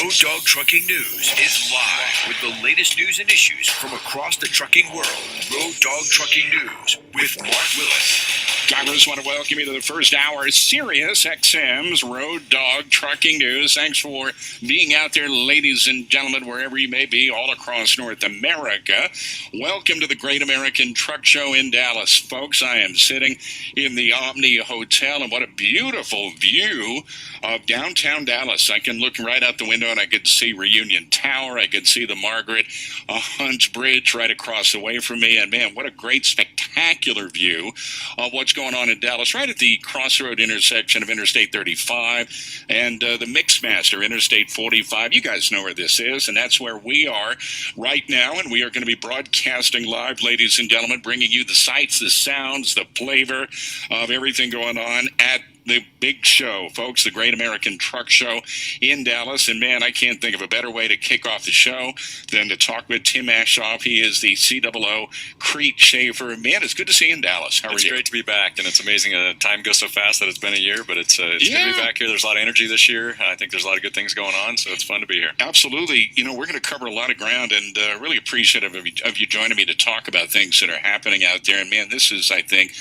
Road Dog Trucking News is live with the latest news and issues from across the trucking world. Road Dog Trucking News with Mark Willis. Drivers, want to welcome you to the first hour of Sirius XM's Road Dog Trucking News. Thanks for being out there, ladies and gentlemen, wherever you may be, all across North America. Welcome to the Great American Truck Show in Dallas. Folks, I am sitting in the Omni Hotel, and what a beautiful view of downtown Dallas. I can look right out the window, and I could see Reunion Tower. I could see the Margaret Hunt Bridge right across the way from me. And, man, what a great, spectacular view of what's going on in Dallas, right at the crossroad intersection of Interstate 35 and the Mixmaster, Interstate 45. You guys know where this is, and that's where we are right now, and we are going to be broadcasting live, ladies and gentlemen, bringing you the sights, the sounds, the flavor of everything going on at the big show, folks, the Great American Truck Show in Dallas. And, man, I can't think of a better way to kick off the show than to talk with Tim Aschoff. He is the COO Crete Carrier. Man, it's good to see you in Dallas. How are you? It's great to be back, and it's amazing. Time goes so fast that it's been a year, but it's good to be back here. There's a lot of energy this year. I think there's a lot of good things going on, so it's fun to be here. Absolutely. You know, we're going to cover a lot of ground, and really appreciative of you joining me to talk about things that are happening out there. And, man, this is, I think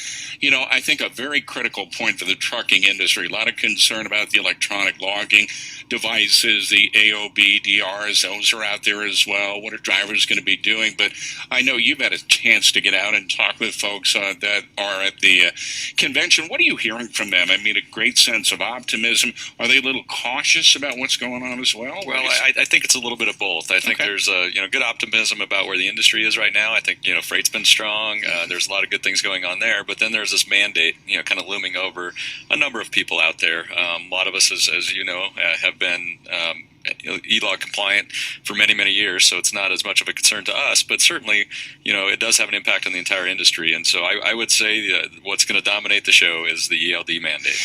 a very critical point for the trucking industry. A lot of concern about the electronic logging devices, the AOB, DRs, those are out there as well. What are drivers going to be doing? But I know you've had a chance to get out and talk with folks that are at the convention. What are you hearing from them? I mean, a great sense of optimism. Are they a little cautious about what's going on as well? Well, I think it's a little bit of both. I think there's good optimism about where the industry is right now. I think freight's been strong. There's a lot of good things going on there. But then there's this mandate, kind of looming over a number of people out there. A lot of us, as you know, have been e-log compliant for many, many years, so it's not as much of a concern to us, but certainly, it does have an impact on the entire industry. And so I would say what's going to dominate the show is the ELD mandate.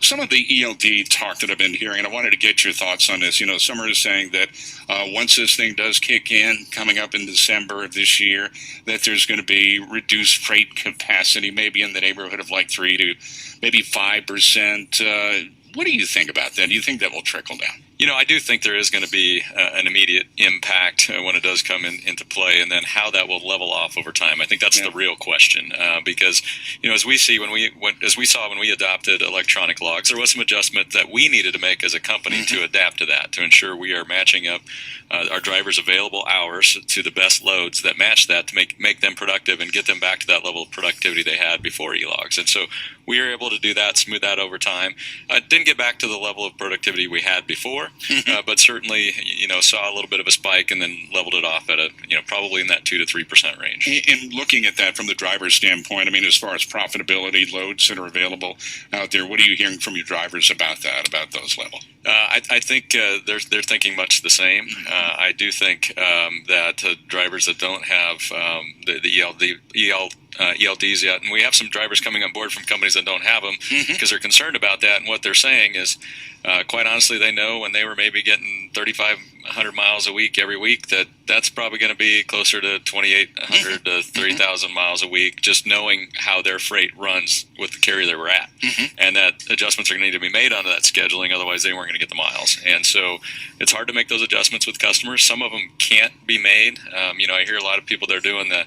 Some of the ELD talk that I've been hearing, and I wanted to get your thoughts on this. Some are saying that once this thing does kick in, coming up in December of this year, that there's going to be reduced freight capacity, maybe in the neighborhood of like 3 to maybe 5%. What do you think about that? Do you think that will trickle down? I do think there is going to be an immediate impact when it does come into play, and then how that will level off over time. I think that's the real question, because as we see when we adopted electronic logs, there was some adjustment that we needed to make as a company to adapt to that, to ensure we are matching up our drivers' available hours to the best loads that match that, to make them productive and get them back to that level of productivity they had before e-logs. And so we were able to do that, smooth that over time. Didn't get back to the level of productivity we had before, but certainly, saw a little bit of a spike and then leveled it off at probably in that 2 to 3% range. And looking at that from the driver's standpoint, I mean, as far as profitability, loads that are available out there, what are you hearing from your drivers about that, about those levels? I think they're thinking much the same. I do think that drivers that don't have the ELDs yet, and we have some drivers coming on board from companies that don't have them because they're concerned about that. And what they're saying is, quite honestly, they know when they were maybe getting 3,500 miles a week every week, that's probably going to be closer to 2,800 to 3,000 miles a week, just knowing how their freight runs with the carrier they were at. And that adjustments are going to need to be made onto that scheduling, otherwise they weren't going to get the miles. And so it's hard to make those adjustments with customers. Some of them can't be made. I hear a lot of people that are doing that.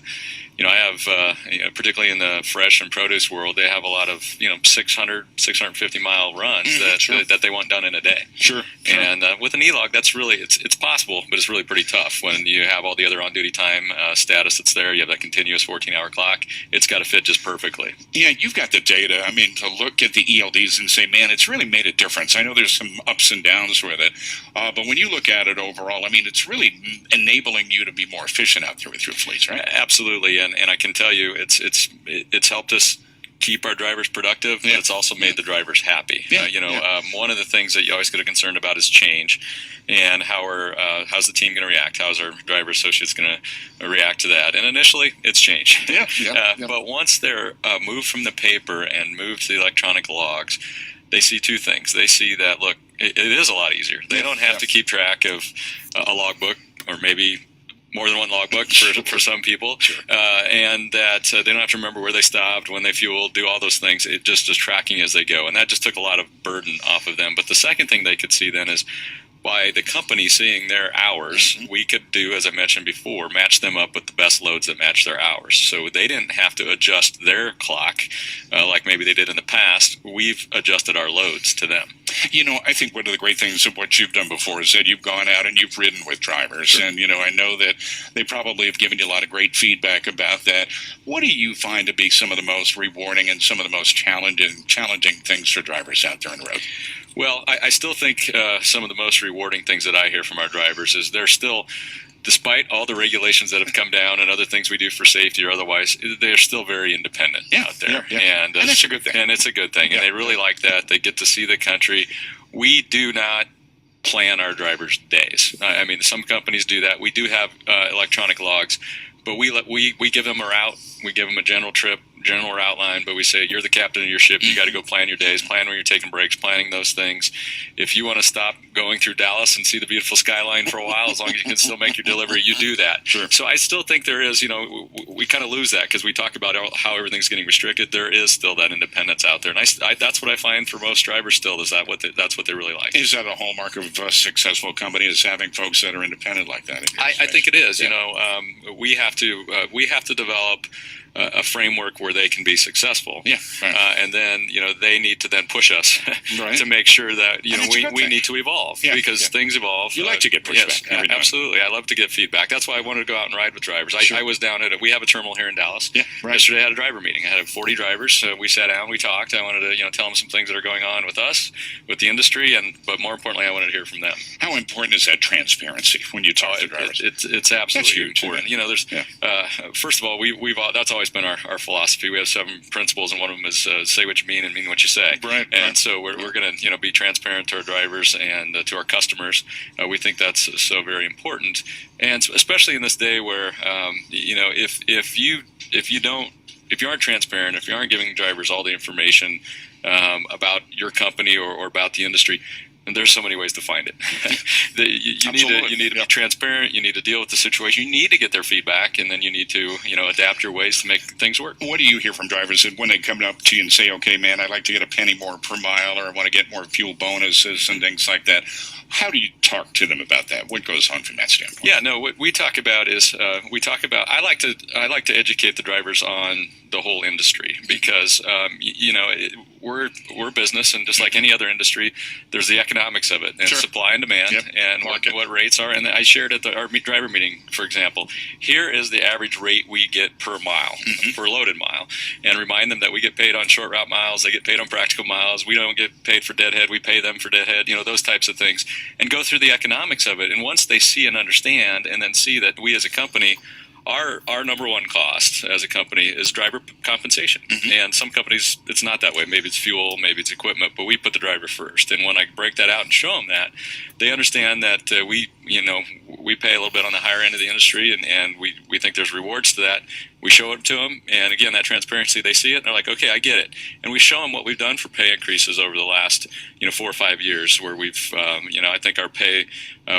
I have, particularly in the fresh and produce world, they have a lot of, 600, 650 mile runs that they want done in a day. Sure. And with an e-log, that's really, it's possible, but it's really pretty tough when you have all the other on-duty time status that's there. You have that continuous 14-hour clock. It's got to fit just perfectly. Yeah, you've got the data. I mean, to look at the ELDs and say, man, it's really made a difference. I know there's some ups and downs with it, but when you look at it overall, I mean, it's really enabling you to be more efficient out there with your fleets, right? Absolutely. And I can tell you, it's helped us keep our drivers productive, but it's also made the drivers happy. One of the things that you always get concerned about is change, and how's the team going to react? How's our driver associates going to react to that? And initially, it's change. But once they're moved from the paper and moved to the electronic logs, they see two things. They see that, look, it is a lot easier. They don't have to keep track of a logbook, or maybe more than one logbook for some people, and that they don't have to remember where they stopped, when they fueled, do all those things. It just is tracking as they go, and that just took a lot of burden off of them. But the second thing they could see then is, by the company seeing their hours, we could do, as I mentioned before, match them up with the best loads that match their hours. So they didn't have to adjust their clock like maybe they did in the past. We've adjusted our loads to them. I think one of the great things of what you've done before is that you've gone out and you've ridden with drivers. Sure. And, I know that they probably have given you a lot of great feedback about that. What do you find to be some of the most rewarding and some of the most challenging things for drivers out there on the road? Well, I still think some of the most rewarding things that I hear from our drivers is they're still, despite all the regulations that have come down and other things we do for safety or otherwise, they're still very independent out there. Yeah. And that's a good thing. And it's a good thing. And they really like that. They get to see the country. We do not plan our drivers' days. I mean, some companies do that. We do have electronic logs, but we give them a route. We give them a general route line, but we say, you're the captain of your ship. You got to go plan your days, plan when you're taking breaks, planning those things. If you want to stop going through Dallas and see the beautiful skyline for a while, as long as you can still make your delivery, you do that. Sure. So I still think there is, we kind of lose that because we talk about how everything's getting restricted. There is still that independence out there. And I that's what I find for most drivers still, is that's what they really like. Is that a hallmark of a successful company, is having folks that are independent like that? I think it is. We have to develop a framework where they can be successful. Yeah. Right. And then, they need to then push us Right. to make sure that, we need to evolve because things evolve. You like to get pushback. Yes, absolutely. I love to get feedback. That's why I wanted to go out and ride with drivers. Sure. I was down we have a terminal here in Dallas. Yeah. Right. Yesterday I had a driver meeting. I had 40 drivers. We sat down, we talked. I wanted to, tell them some things that are going on with us, with the industry, but more importantly, I wanted to hear from them. How important is that transparency when you talk to drivers? It's absolutely huge, important. First of all, that's always been our philosophy. We have 7 principles, and one of them is say what you mean and mean what you say. Right. And so we're going to be transparent to our drivers and to our customers. We think that's so very important, and especially in this day where if you aren't transparent, if you aren't giving drivers all the information about your company or about the industry, and there's so many ways to find it. You need to be transparent. You need to deal with the situation. You need to get their feedback, and then you need to adapt your ways to make things work. What do you hear from drivers when they come up to you and say, "Okay, man, I'd like to get a penny more per mile, or I want to get more fuel bonuses and things like that"? How do you talk to them about that? What goes on from that standpoint? Yeah, no. What we talk about is I like to educate the drivers on the whole industry because we're a business, and just like any other industry, there's the economics of it and Sure. supply and demand, and what rates are. And I shared at our driver meeting, for example, here is the average rate we get per mile, per loaded mile, and remind them that we get paid on short route miles, they get paid on practical miles, we don't get paid for deadhead, we pay them for deadhead, those types of things, and go through the economics of it. And once they see and understand, and then see that we as a company, our number one cost as a company is driver compensation. And some companies, it's not that way. Maybe it's fuel, maybe it's equipment, but we put the driver first. And when I break that out and show them that, they understand that we pay a little bit on the higher end of the industry, and we think there's rewards to that. We show it to them, and again, that transparency, they see it, and they're like, okay, I get it. And we show them what we've done for pay increases over the last 4 or 5 years, where we've I think our pay,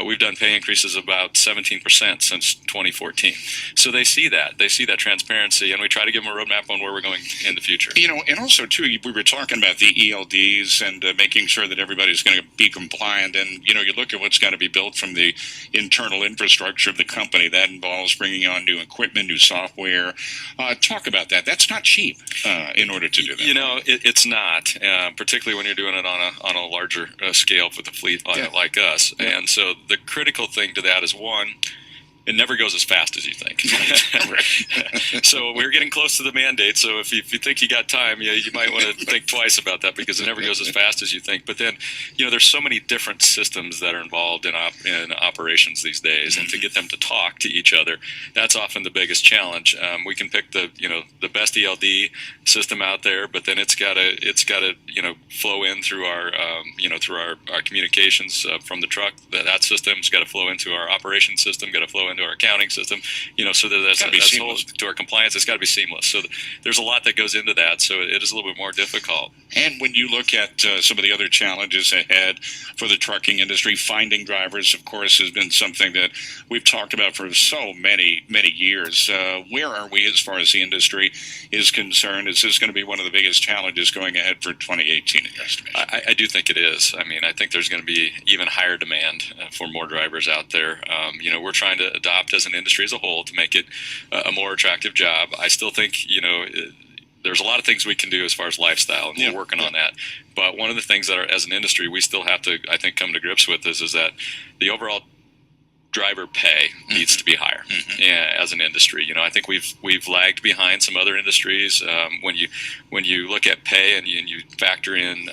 we've done pay increases of about 17% since 2014. So they see that transparency, and we try to give them a roadmap on where we're going in the future. And also too, we were talking about the ELDs and making sure that everybody's going to be compliant. And you look at what's got to be built from the internal infrastructure of the company. That involves bringing on new equipment, new software. Talk about that. That's not cheap in order to do that. It's not, particularly when you're doing it on a larger scale with a fleet like us. Yeah. And so the critical thing to that is, one, it never goes as fast as you think. So we're getting close to the mandate. So if you think you got time, you might want to think twice about that, because it never goes as fast as you think. But then, there's so many different systems that are involved in operations these days, and to get them to talk to each other, that's often the biggest challenge. We can pick the best ELD system out there, but then it's got to flow in through our through our communications from the truck. That system's got to flow into our operations system, got to flow into into our accounting system, so that that's whole, to our compliance, it's got to be seamless. So there's a lot that goes into that. So it is a little bit more difficult. And when you look at some of the other challenges ahead for the trucking industry, finding drivers, of course, has been something that we've talked about for so many years. Where are we as far as the industry is concerned? Is this going to be one of the biggest challenges going ahead for 2018 in your estimation? I do think it is. I mean, I think there's going to be even higher demand for more drivers out there. We're trying to adopt as an industry as a whole to make it a more attractive job. I still think, there's a lot of things we can do as far as lifestyle, and we're working on that. But one of the things that as an industry, we still have to, I think, come to grips with is that the overall driver pay needs to be higher as an industry. I think we've lagged behind some other industries. When you look at pay and you factor in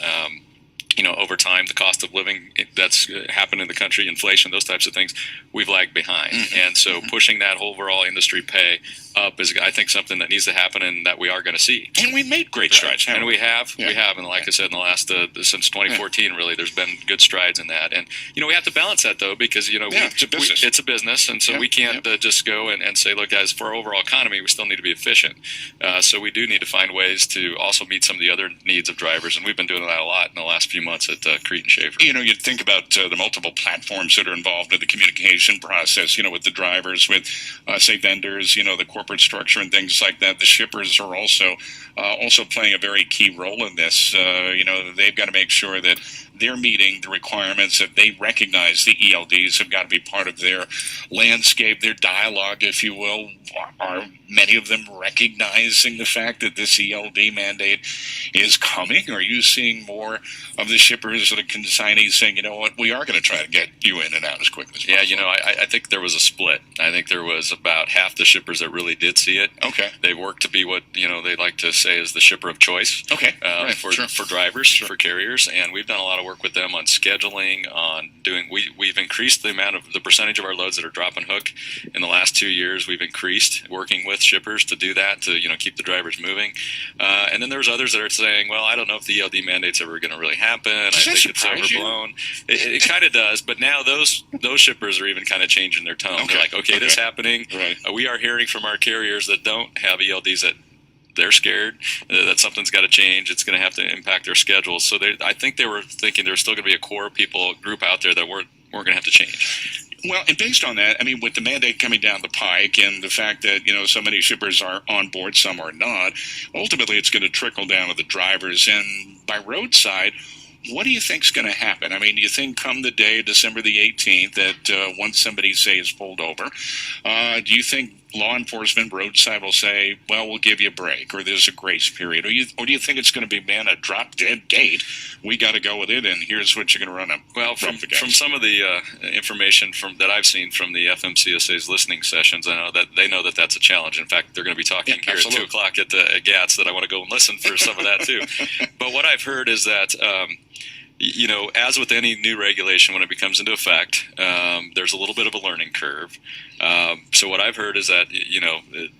over time, the cost of living that's happened in the country, inflation, those types of things, we've lagged behind. And so pushing that overall industry pay up is, I think, something that needs to happen and that we are going to see. And we made great strides. And we have. And like I said, in the last, since 2014, really, there's been good strides in that. And, we have to balance that, though, because, it's a business. And so we can't just go and say, look, guys, for our overall economy, we still need to be efficient. So we do need to find ways to also meet some of the other needs of drivers. And we've been doing that a lot in the last few months at Crete and Schaefer. You'd think about the multiple platforms that are involved in the communication process, with the drivers, with, say, vendors, the corporate structure and things like that. The shippers are also playing a very key role in this. They've got to make sure that they're meeting the requirements, that they recognize the ELDs have got to be part of their landscape, their dialogue, if you will. Are many of them recognizing the fact that this ELD mandate is coming? Are you seeing more of the shippers or the consignees saying, we are going to try to get you in and out as quickly as possible? Yeah, I think there was a split. I think there was about half the shippers that really did see it. Okay. They worked to be what, they like to say is the shipper of choice. Okay. For drivers, for carriers. And we've done a lot of work with them on scheduling, on doing, we've increased the percentage of our loads that are drop and hook in the last 2 years. We've increased working with shippers to do that, to keep the drivers moving. And then there's others that are saying, well, I don't know if the ELD mandate's ever going to really happen. I think it's overblown. It kind of does, but now those shippers are even kind of changing their tone. They're like, this is happening. Right. We are hearing from our carriers that don't have ELDs that they're scared that something's got to change. It's going to have to impact their schedules. So I think they were thinking there's still going to be a core group out there that we're going to have to change. Well, and based on that, with the mandate coming down the pike and the fact that, so many shippers are on board, some are not, ultimately it's going to trickle down to the drivers. And by roadside, what do you think is going to happen? Do you think come the day, December the 18th, that once somebody, say, is pulled over, do you think law enforcement roadside will say, well, we'll give you a break, or there's a grace period? Or do you think it's going to be, man, a drop-dead date, we got to go with it, and here's what you're going to run up? Well, from some of the information that I've seen from the FMCSA's listening sessions, I know that they know that that's a challenge. In fact, they're going to be talking here at 2 o'clock at GATS that I want to go and listen for some of that, too. But what I've heard is that as with any new regulation, when it becomes into effect, there's a little bit of a learning curve. So what I've heard is that,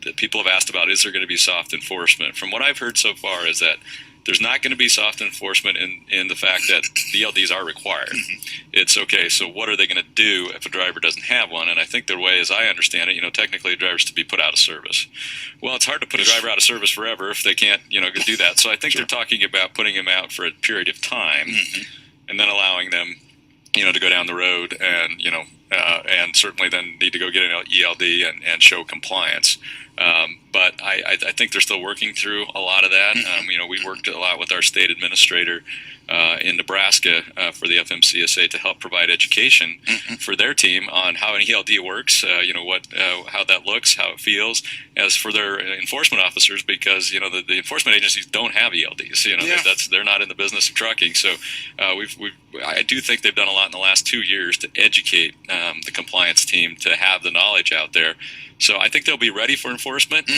that people have asked about, is there going to be soft enforcement? From what I've heard so far is that there's not going to be soft enforcement in the fact that the LDs are required. It's okay, so what are they going to do if a driver doesn't have one? And I think the way, as I understand it, technically a driver's to be put out of service. Well, it's hard to put a driver out of service forever if they can't, do that. So I think they're talking about putting him out for a period of time and then allowing them, to go down the road and, and certainly then need to go get an ELD and show compliance. But I think they're still working through a lot of that. We worked a lot with our state administrator in Nebraska for the FMCSA to help provide education for their team on how an ELD works, how that looks, how it feels, as for their enforcement officers, because the enforcement agencies don't have ELDs. They're not in the business of trucking. So I do think they've done a lot in the last 2 years to educate the compliance team to have the knowledge out there. So I think they'll be ready for enforcement.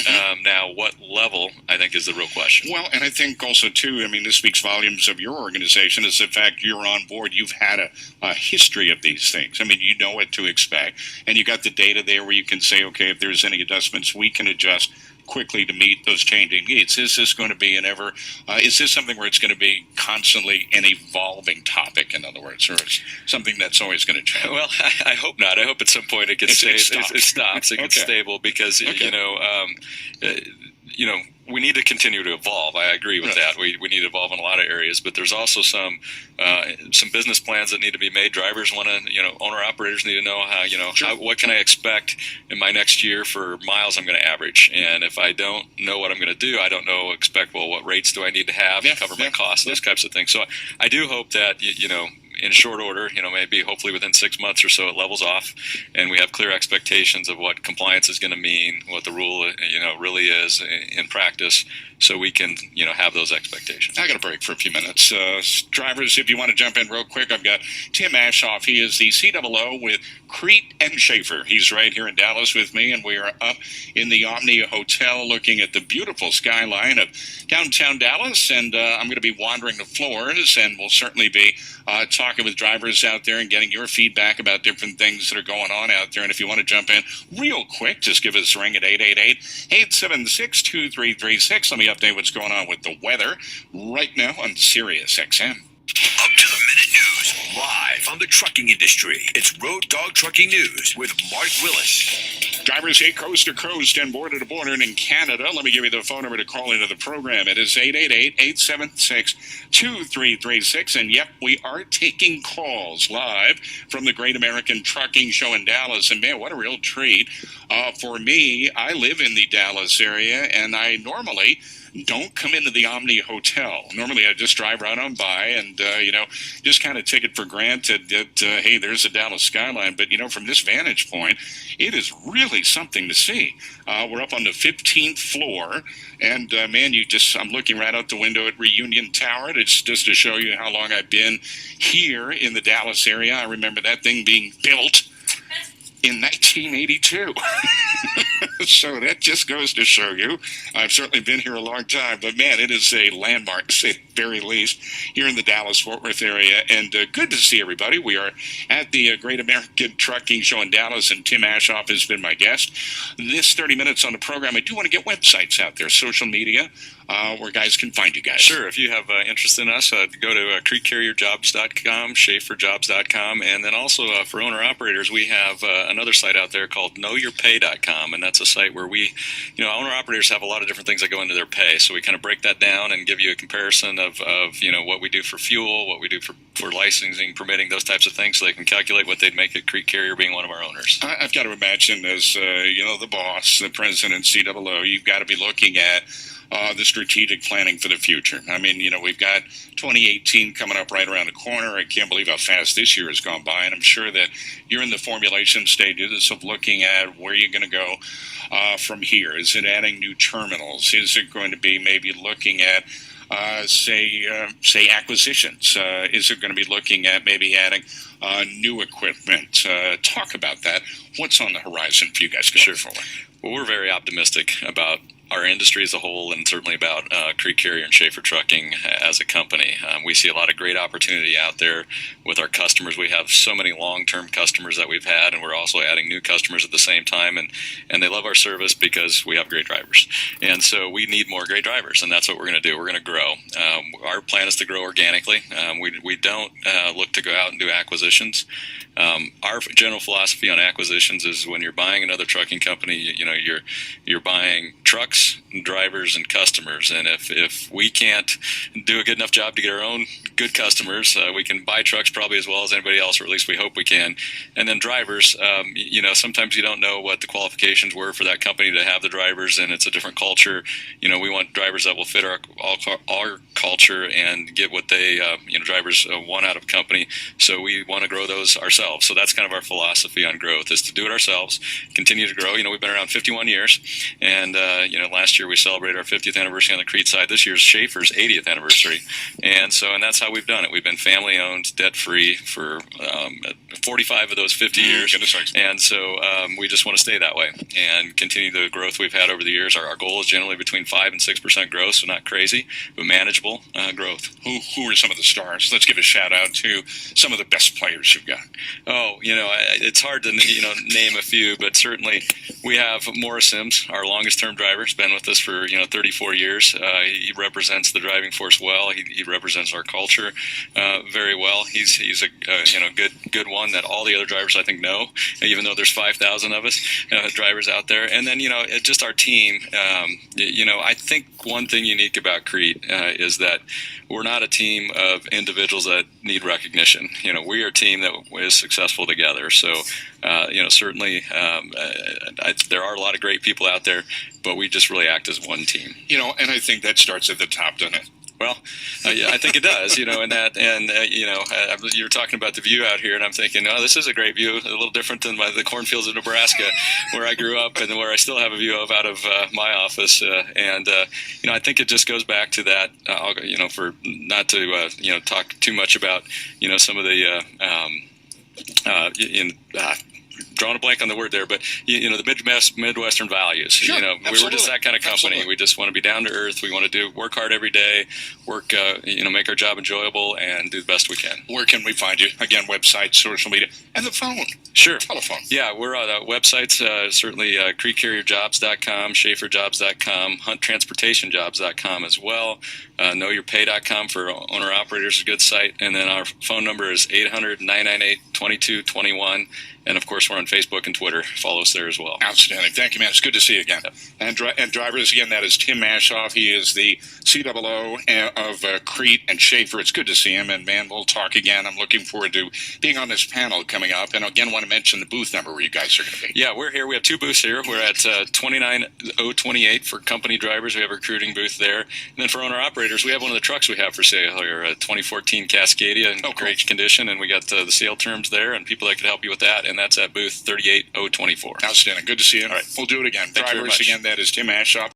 Now, what level, I think, is the real question. Well, and I think also, too, this speaks volumes of your organization, is the fact you're on board. You've had a history of these things. You know what to expect. And you got the data there where you can say, okay, if there's any adjustments, we can adjust quickly to meet those changing needs? Is this going to be is this something where it's going to be constantly an evolving topic, in other words, or it's something that's always going to change? Well, I hope not. I hope at some point it gets It stable. It stops. It gets stable because, we need to continue to evolve. I agree with that. We need to evolve in a lot of areas, but there's also some business plans that need to be made. Drivers want to, owner operators need to know what can I expect in my next year for miles I'm going to average. And if I don't know what I'm going to do, I don't expect, what rates do I need to have to cover my costs, those types of things. So I do hope that, in short order, maybe hopefully within 6 months or so, it levels off, and we have clear expectations of what compliance is going to mean, what the rule, really is in practice, so we can, have those expectations. I got a break for a few minutes. Drivers, if you want to jump in real quick, I've got Tim Aschoff. He is the COO with Crete and Schaefer. He's right here in Dallas with me, and we are up in the Omni Hotel looking at the beautiful skyline of downtown Dallas, and I'm going to be wandering the floors, and we'll certainly be talking with drivers out there and getting your feedback about different things that are going on out there. And if you want to jump in real quick, just give us a ring at 888-876-2336. Let me update what's going on with the weather right now on Sirius XM. Up to the minute news, live on the trucking industry. It's Road Dog Trucking News with Mark Willis. Drivers hate coast to coast and border to border in Canada. Let me give you the phone number to call into the program. It is 888-876-2336. And yep, we are taking calls live from the Great American Trucking Show in Dallas. And man, what a real treat. For me, I live in the Dallas area, and I normally don't come into the Omni Hotel. Normally I just drive right on by and, just kind of take it for granted that, hey, there's a Dallas skyline. But, from this vantage point, it is really something to see. We're up on the 15th floor, and, I'm looking right out the window at Reunion Tower. It's just to show you how long I've been here in the Dallas area. I remember that thing being built in 1982. So that just goes to show you, I've certainly been here a long time, but man, it is a landmark, to say the very least, here in the Dallas-Fort Worth area. And good to see everybody. We are at the Great American Trucking Show in Dallas, and Tim Aschoff has been my guest. This 30 minutes on the program, I do want to get websites out there, social media, where guys can find you guys. Sure. If you have interest in us, go to CreteCarrierJobs.com, SchaeferJobs.com, and then also for owner-operators, we have another site out there called KnowYourPay.com, and that's a site where we, owner-operators have a lot of different things that go into their pay, so we kind of break that down and give you a comparison of what we do for fuel, what we do for licensing, permitting, those types of things, so they can calculate what they'd make at Crete Carrier being one of our owners. I've got to imagine as, the boss, the president, COO, you've got to be looking at the strategic planning for the future. I mean, we've got 2018 coming up right around the corner. I can't believe how fast this year has gone by, and I'm sure that you're in the formulation stages of looking at where you're going to go from here. Is it adding new terminals? Is it going to be maybe looking at say acquisitions? Is it going to be looking at maybe adding new equipment? Talk about that. What's on the horizon for you guys going forward? Well, we're very optimistic about our industry as a whole, and certainly about Crete Carrier and Schaefer Trucking as a company. We see a lot of great opportunity out there with our customers. We have so many long-term customers that we've had, and we're also adding new customers at the same time, and they love our service because we have great drivers. And so we need more great drivers, and that's what we're going to do. We're going to grow. Our plan is to grow organically. We don't look to go out and do acquisitions. Our general philosophy on acquisitions is when you're buying another trucking company, you're buying trucks, drivers, and customers. And if we can't do a good enough job to get our own good customers, we can buy trucks probably as well as anybody else, or at least we hope we can. And then drivers, sometimes you don't know what the qualifications were for that company to have the drivers, and it's a different culture. We want drivers that will fit our culture and get what they, drivers want out of a company. So we want to grow those ourselves. So that's kind of our philosophy on growth, is to do it ourselves, continue to grow. We've been around 51 years, and, last year we celebrated our 50th anniversary on the Crete side. This year's Schaefer's 80th anniversary. And that's how we've done it. We've been family-owned, debt-free for 45 of those 50 years. And so we just want to stay that way and continue the growth we've had over the years. Our goal is generally between 5 and 6% growth, so not crazy, but manageable growth. Who are some of the stars? Let's give a shout-out to some of the best players you've got. It's hard to, name a few, but certainly We have Morris Sims, our longest-term driver. He's been with us for 34 years. He represents the driving force well. He represents our culture very well. He's a good one that all the other drivers I think know, even though there's 5,000 of us drivers out there. And then just our team. I think one thing unique about Crete is that we're not a team of individuals that need recognition. We are a team that is successful together. So, certainly there are a lot of great people out there, but we just really act as one team. And I think that starts at the top, doesn't it? Well, I think it does, you're talking about the view out here, and I'm thinking, oh, this is a great view, a little different than the cornfields of Nebraska, where I grew up and where I still have a view of out of my office. I think it just goes back to that, for not to, talk too much about, some of the, drawing a blank on the word there, but the Midwestern values. Sure, we were just that kind of company. Absolutely. We just want to be down to earth. We want to work hard every day, make our job enjoyable, and do the best we can. Where can we find you? Again, website, social media, and the phone. Sure. Telephone. Yeah, we're on websites, certainly CreteCarrierJobs.com, SchaeferJobs.com, HuntTransportationJobs.com as well. KnowYourPay.com for owner-operators is a good site. And then our phone number is 800-998-2221. And, of course, we're on Facebook and Twitter. Follow us there as well. Outstanding. Thank you, man. It's good to see you again. And drivers, again, that is Tim Aschoff. He is the COO of Crete and Schaefer. It's good to see him. And, man, we'll talk again. I'm looking forward to being on this panel coming up. And, again, I want to mention the booth number where you guys are going to be. Yeah, we're here. We have two booths here. We're at 29028 for company drivers. We have a recruiting booth there. And then for owner-operators, we have one of the trucks we have for sale here, a 2014 Cascadia in great condition. And we got the sale terms there and people that could help you with that. And that's at booth 38024. Outstanding. Good to see you. All right. We'll do it again. Thank you very Drivers, much. again, that is Tim Aschoff.